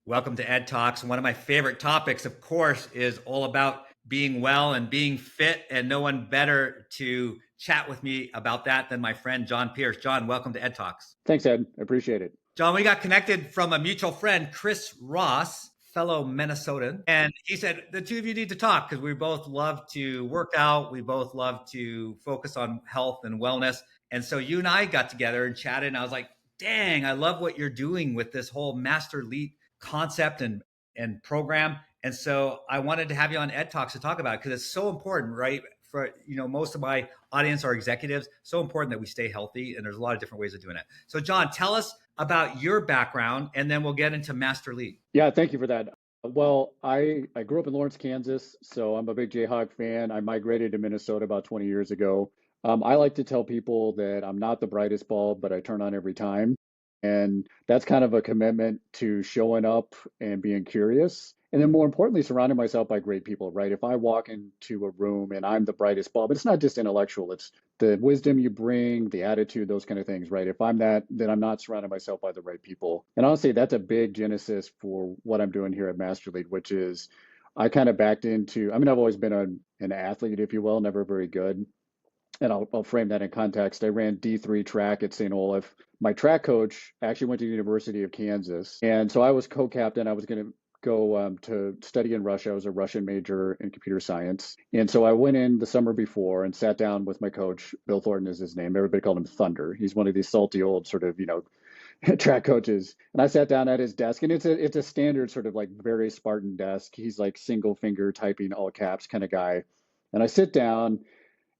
Welcome to Ed Talks. One of my favorite topics, of course, is all about being well and being fit. And no one better to chat with me about that than my friend, John Pearce. John, welcome to Ed Talks. Thanks, Ed. I appreciate it. John, we got connected from a mutual friend, Chris Ross, fellow Minnesotan. And he said, the two of you need to talk because we both love to work out. We both love to focus on health and wellness. And so you and I got together and chatted. And I was like, dang, I love what you're doing with this whole Masterlete concept and program. And so I wanted to have you on Ed Talks to talk about it because it's so important, right? For most of my audience are executives. So important that we stay healthy, and there's a lot of different ways of doing it. So, John, tell us about your background, and then we'll get into Masterlete. Yeah, thank you for that. Well, I grew up in Lawrence, Kansas, so I'm a big Jayhawk fan. I migrated to Minnesota about 20 years ago. I like to tell people that I'm not the brightest bulb, but I turn on every time. And that's kind of a commitment to showing up and being curious. And then more importantly, surrounding myself by great people, right? If I walk into a room and I'm the brightest bulb, it's not just intellectual, it's the wisdom you bring, the attitude, those kind of things, right? If I'm that, then I'm not surrounding myself by the right people. And honestly, that's a big genesis for what I'm doing here at Masterlead, which is I kind of backed into, I've always been an athlete, if you will, never very good. And I'll frame that in context. I ran D3 track at St. Olaf. My track coach actually went to the University of Kansas. And so I was co-captain. I was going to go to study in Russia. I was a Russian major in computer science. And so I went in the summer before and sat down with my coach. Bill Thornton is his name. Everybody called him Thunder. He's one of these salty old sort of, track coaches. And I sat down at his desk, and it's a standard sort of like very Spartan desk. He's like single finger typing all caps kind of guy. And I sit down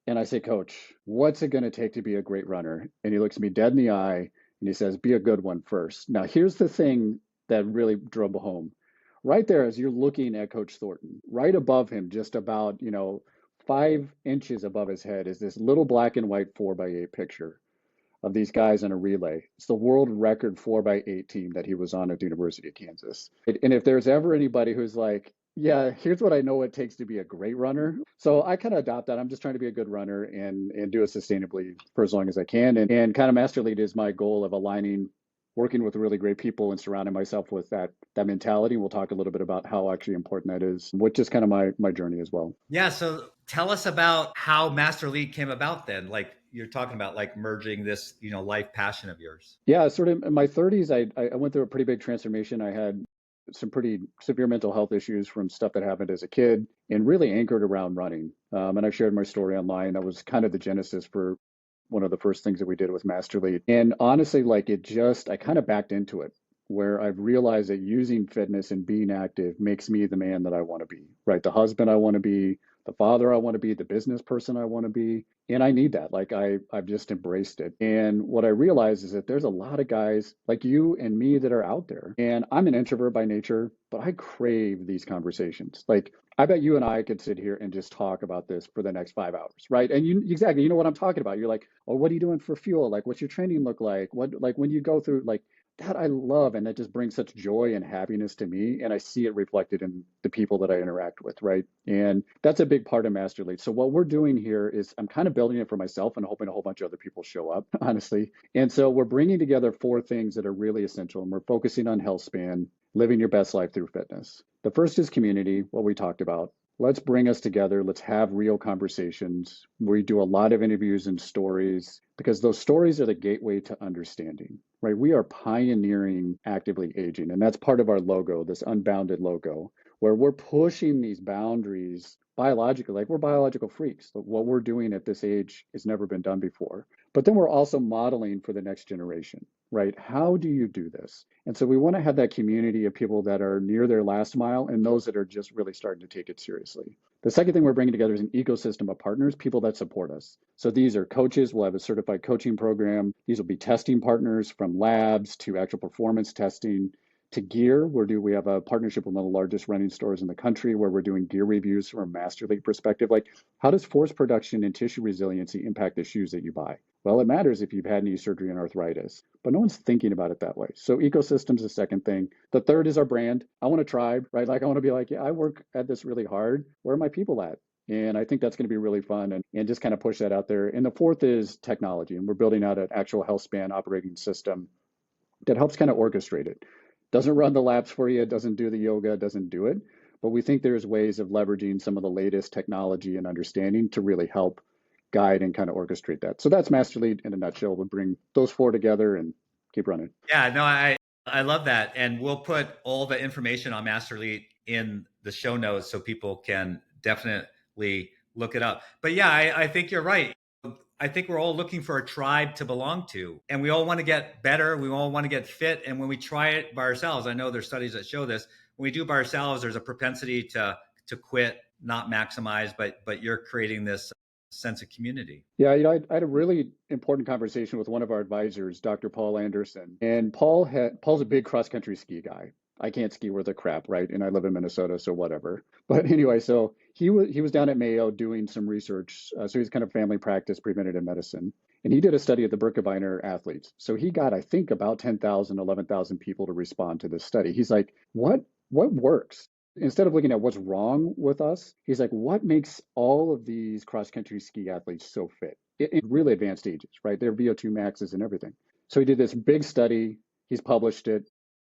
and I say, Coach, what's it going to take to be a great runner? And he looks me dead in the eye and he says, be a good one first. Now, here's the thing that really drove home. Right there, as you're looking at Coach Thornton, right above him, just about, 5 inches above his head, is this little black and white 4x8 picture of these guys in a relay. It's the world record 4x8 team that he was on at the University of Kansas. And if there's ever anybody who's like, yeah, here's what I know it takes to be a great runner. So I kind of adopt that. I'm just trying to be a good runner and do it sustainably for as long as I can. And kind of Masterlead is my goal of aligning, working with really great people and surrounding myself with that mentality. We'll talk a little bit about how actually important that is, which is kind of my journey as well. Yeah. So tell us about how Masterlete came about then. Like you're talking about like merging this, life passion of yours. Yeah, sort of in my 30s, I went through a pretty big transformation. I had some pretty severe mental health issues from stuff that happened as a kid and really anchored around running. And I've shared my story online. That was kind of the genesis for one of the first things that we did with Masterlead. And honestly, I kind of backed into it where I've realized that using fitness and being active makes me the man that I want to be, right? The husband I want to be, the father I want to be, the business person I want to be. And I need that. I've just embraced it. And what I realize is that there's a lot of guys like you and me that are out there. And I'm an introvert by nature, but I crave these conversations. Like I bet you and I could sit here and just talk about this for the next 5 hours, right? And you know what I'm talking about. You're like, oh, what are you doing for fuel? Like, what's your training look like? Like when you go through that I love, and that just brings such joy and happiness to me, and I see it reflected in the people that I interact with, right? And that's a big part of Masterlead. So what we're doing here is I'm kind of building it for myself and hoping a whole bunch of other people show up, honestly. And so we're bringing together 4 things that are really essential, and we're focusing on Healthspan, living your best life through fitness. The first is community, what we talked about. Let's bring us together. Let's have real conversations. We do a lot of interviews and stories because those stories are the gateway to understanding, right? We are pioneering actively aging, and that's part of our logo, this Unbounded logo, where we're pushing these boundaries biologically, like we're biological freaks. What we're doing at this age has never been done before. But then we're also modeling for the next generation, right? How do you do this? And so we want to have that community of people that are near their last mile and those that are just really starting to take it seriously. The second thing we're bringing together is an ecosystem of partners, people that support us. So these are coaches. We'll have a certified coaching program. These will be testing partners from labs to actual performance testing to gear. We have a partnership with one of the largest running stores in the country where we're doing gear reviews from a Masterlete perspective. Like, how does force production and tissue resiliency impact the shoes that you buy? Well, it matters if you've had knee surgery and arthritis, but no one's thinking about it that way. So ecosystem's the second thing. The third is our brand. I want a tribe, right? Like I want to be like, yeah, I work at this really hard. Where are my people at? And I think that's going to be really fun and just kind of push that out there. And the fourth is technology. And we're building out an actual Healthspan operating system that helps kind of orchestrate it. Doesn't run the laps for you, doesn't do the yoga, doesn't do it. But we think there's ways of leveraging some of the latest technology and understanding to really help guide and kind of orchestrate that. So that's Masterlead in a nutshell. We'll bring those four together and keep running. Yeah, no, I love that. And we'll put all the information on Masterlete in the show notes so people can definitely look it up. But yeah, I think you're right. I think we're all looking for a tribe to belong to, and we all want to get better. We all want to get fit. And when we try it by ourselves, I know there's studies that show this. When we do it by ourselves, there's a propensity to quit, not maximize. But you're creating this sense of community. Yeah, I had a really important conversation with one of our advisors, Dr. Paul Anderson, and Paul's a big cross country ski guy. I can't ski worth a crap, right? And I live in Minnesota, so whatever. But anyway, so he was down at Mayo doing some research. So he's kind of family practice preventative medicine, and he did a study of the Birkebeiner athletes. So he got, I think, about 10,000, 11,000 people to respond to this study. He's like, what works? Instead of looking at what's wrong with us, he's like, what makes all of these cross country ski athletes so fit in really advanced ages, right? Their VO2 maxes and everything. So he did this big study. He's published it.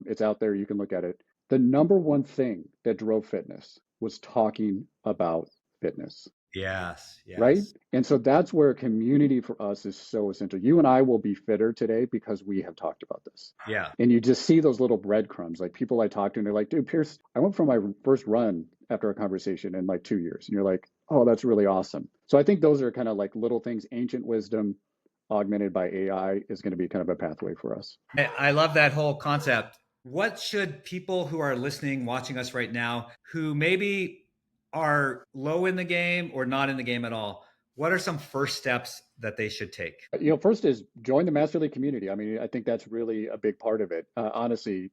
It's out there. You can look at it. The number one thing that drove fitness was talking about fitness. Yes, Right? yes. And so that's where community for us is so essential. You and I will be fitter today because we have talked about this. Yeah. And you just see those little breadcrumbs, like people I talk to, and they're like, dude, Pearce, I went for my first run after a conversation in like 2 years. And you're like, oh, that's really awesome. So I think those are kind of like little things, ancient wisdom augmented by AI is going to be kind of a pathway for us. I love that whole concept. What should people who are listening, watching us right now, who maybe are low in the game or not in the game at all, what are some first steps that they should take? First is join the Masterletes community. I mean, I think that's really a big part of it. Honestly,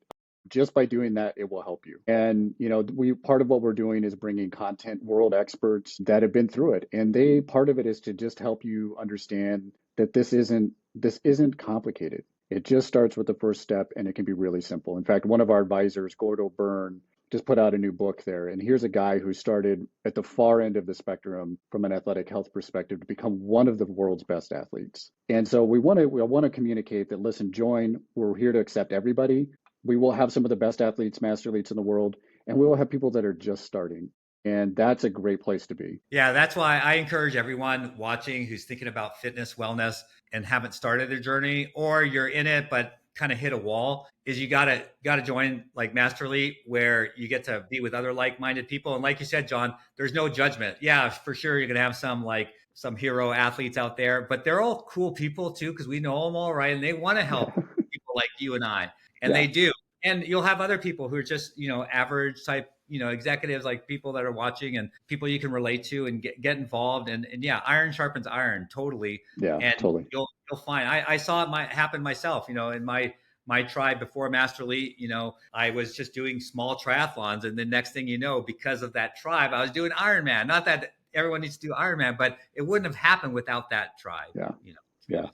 just by doing that, it will help you. And we part of what we're doing is bringing content world experts that have been through it, and part of it is to just help you understand that this isn't complicated. It just starts with the first step, and it can be really simple. In fact, one of our advisors, Gordo Byrne, just put out a new book there. And here's a guy who started at the far end of the spectrum from an athletic health perspective to become one of the world's best athletes. And so we want to communicate that, listen, join. We're here to accept everybody. We will have some of the best athletes, Masterletes in the world, and we will have people that are just starting. And that's a great place to be. Yeah, that's why I encourage everyone watching who's thinking about fitness, wellness, and haven't started their journey, or you're in it but kind of hit a wall, is you gotta join like Masterlete, where you get to be with other like-minded people. And like you said, John, there's no judgment. Yeah, for sure, you're gonna have some hero athletes out there, but they're all cool people too, because we know them all, right? And they want to help people like you and I, and they do. And you'll have other people who are just average type executives, like people that are watching and people you can relate to and get involved. And yeah, iron sharpens iron, totally. Yeah, And totally. you'll find, I saw it happen myself, in my tribe before Masterlete. I was just doing small triathlons, and the next thing you know, because of that tribe, I was doing Ironman. Not that everyone needs to do Ironman, but it wouldn't have happened without that tribe. Yeah.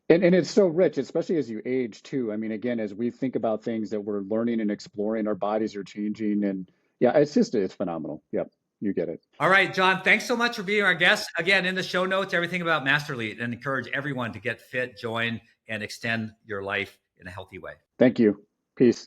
And it's so rich, especially as you age too. I mean, again, as we think about things that we're learning and exploring, our bodies are changing, and yeah, it's phenomenal. Yep, you get it. All right, John, thanks so much for being our guest. Again, in the show notes, everything about Masterlete, and encourage everyone to get fit, join, and extend your life in a healthy way. Thank you. Peace.